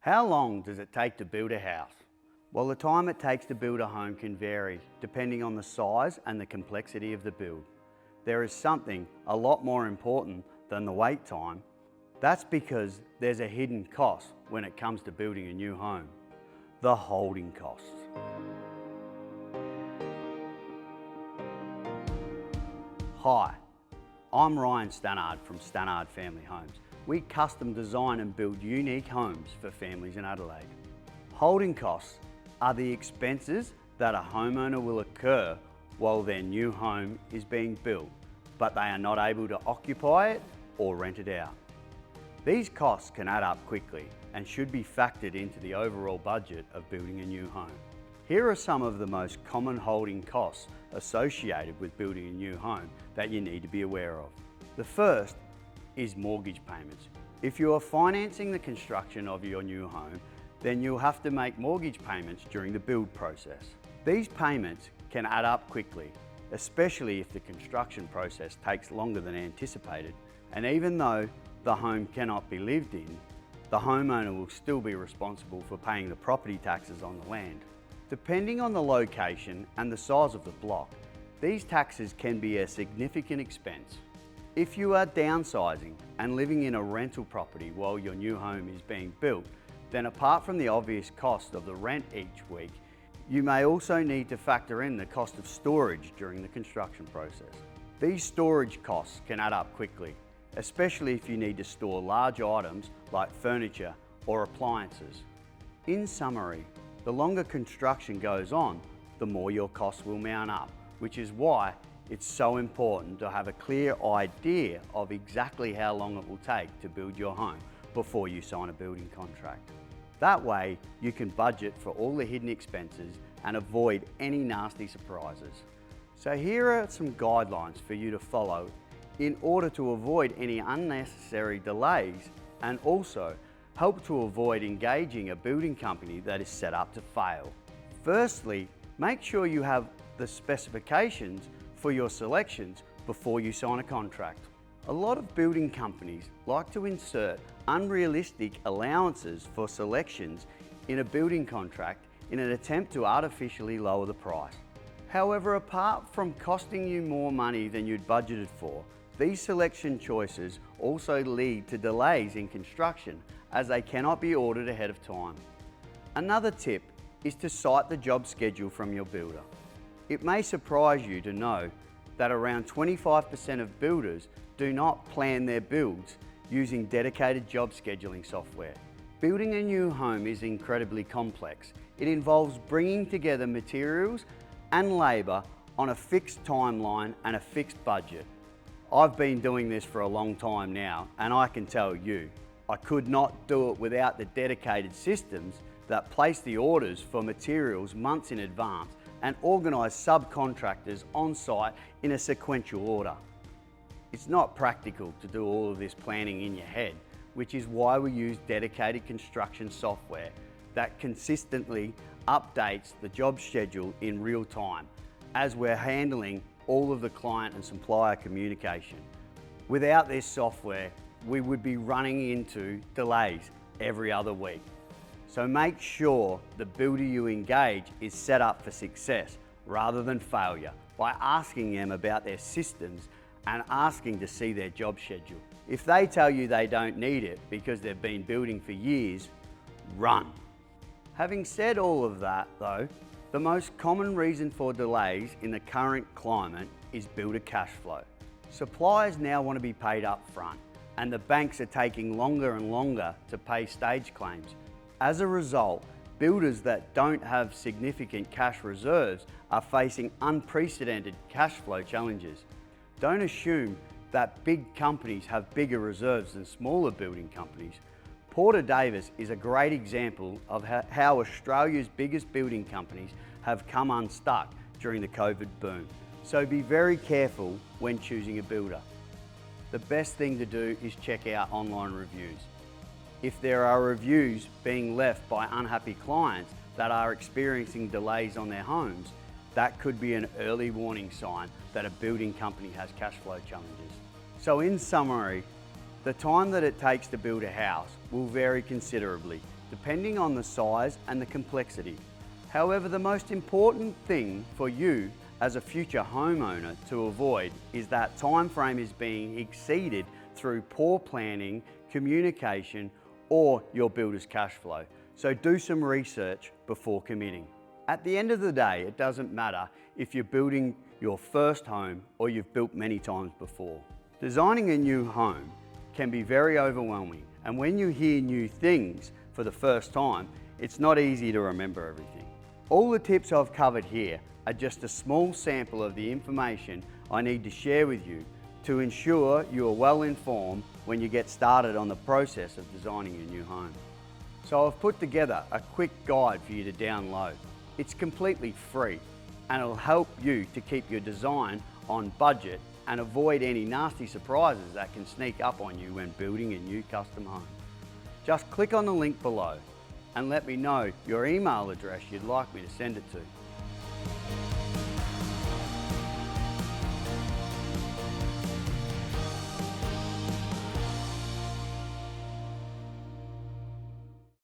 How long does it take to build a house? Well, the time it takes to build a home can vary depending on the size and the complexity of the build. There is something a lot more important than the wait time. That's because there's a hidden cost when it comes to building a new home: the holding costs. Hi, I'm Ryan Stannard from Stannard Family Homes. We custom design and build unique homes for families in Adelaide. Holding costs are the expenses that a homeowner will incur while their new home is being built, but they are not able to occupy it or rent it out. These costs can add up quickly and should be factored into the overall budget of building a new home. Here are some of the most common holding costs associated with building a new home that you need to be aware of. The first is mortgage payments. If you are financing the construction of your new home, then you'll have to make mortgage payments during the build process. These payments can add up quickly, especially if the construction process takes longer than anticipated. And even though the home cannot be lived in, the homeowner will still be responsible for paying the property taxes on the land. Depending on the location and the size of the block, these taxes can be a significant expense. If you are downsizing and living in a rental property while your new home is being built, then apart from the obvious cost of the rent each week, you may also need to factor in the cost of storage during the construction process. These storage costs can add up quickly, especially if you need to store large items like furniture or appliances. In summary, the longer construction goes on, the more your costs will mount up, which is why it's so important to have a clear idea of exactly how long it will take to build your home before you sign a building contract. That way, you can budget for all the hidden expenses and avoid any nasty surprises. So here are some guidelines for you to follow in order to avoid any unnecessary delays and also help to avoid engaging a building company that is set up to fail. Firstly, make sure you have the specifications for your selections before you sign a contract. A lot of building companies like to insert unrealistic allowances for selections in a building contract in an attempt to artificially lower the price. However, apart from costing you more money than you'd budgeted for, these selection choices also lead to delays in construction as they cannot be ordered ahead of time. Another tip is to cite the job schedule from your builder. It may surprise you to know that around 25% of builders do not plan their builds using dedicated job scheduling software. Building a new home is incredibly complex. It involves bringing together materials and labour on a fixed timeline and a fixed budget. I've been doing this for a long time now, and I can tell you, I could not do it without the dedicated systems that place the orders for materials months in advance and organise subcontractors on site in a sequential order. It's not practical to do all of this planning in your head, which is why we use dedicated construction software that consistently updates the job schedule in real time as we're handling all of the client and supplier communication. Without this software, we would be running into delays every other week. So make sure the builder you engage is set up for success rather than failure by asking them about their systems and asking to see their job schedule. If they tell you they don't need it because they've been building for years, run. Having said all of that though, the most common reason for delays in the current climate is builder cash flow. Suppliers now want to be paid up front, and the banks are taking longer and longer to pay stage claims. As a result, builders that don't have significant cash reserves are facing unprecedented cash flow challenges. Don't assume that big companies have bigger reserves than smaller building companies. Porter Davis is a great example of how Australia's biggest building companies have come unstuck during the COVID boom. So be very careful when choosing a builder. The best thing to do is check out online reviews. If there are reviews being left by unhappy clients that are experiencing delays on their homes, that could be an early warning sign that a building company has cash flow challenges. So in summary, the time that it takes to build a house will vary considerably depending on the size and the complexity. However, the most important thing for you as a future homeowner to avoid is that time frame is being exceeded through poor planning, communication, or your builder's cash flow. So do some research before committing. At the end of the day, it doesn't matter if you're building your first home or you've built many times before. Designing a new home can be very overwhelming, and when you hear new things for the first time, it's not easy to remember everything. All the tips I've covered here are just a small sample of the information I need to share with you to ensure you are well informed when you get started on the process of designing your new home. So I've put together a quick guide for you to download. It's completely free and it'll help you to keep your design on budget and avoid any nasty surprises that can sneak up on you when building a new custom home. Just click on the link below and let me know your email address you'd like me to send it to.